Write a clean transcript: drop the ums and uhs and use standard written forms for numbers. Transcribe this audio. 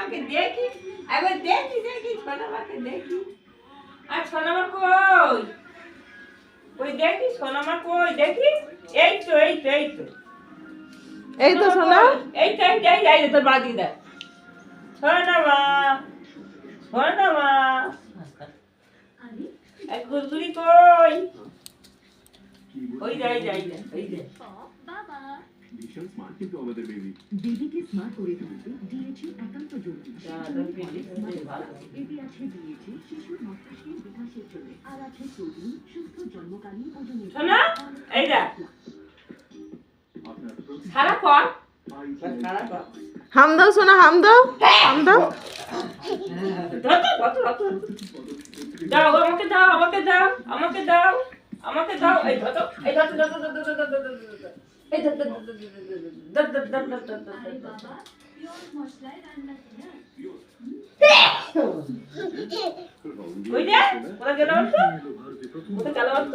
মাকে দেখি, একবার দেখি সোনা মাকে দেখি। আর সোনা মা কই? ওই দেখি সোনা মা কই দেখি। এই তো এই তো সোনা। এই তোর বাদি দা। সোনা মা এক গুলগুলি কই? ওই যাই ওই যে ভীষণ স্মার্ট কিন্তু আমাদের বেবি। বেবিকে স্মার্ট করে তুলতে ডিএচি একান্ত জরুরি। এতে আছে ডিএচি শিশুর মস্তিষ্কের বিকাশের জন্য, আর আছে প্রোটিন সুস্থ জন্মকালীন ওজনের। সোনা এই যা খারাপ কর হাম দাও সোনা, হাম দাও। দাও আমাকে দাও এই ধরো এই ওই যে ওরা গেল তো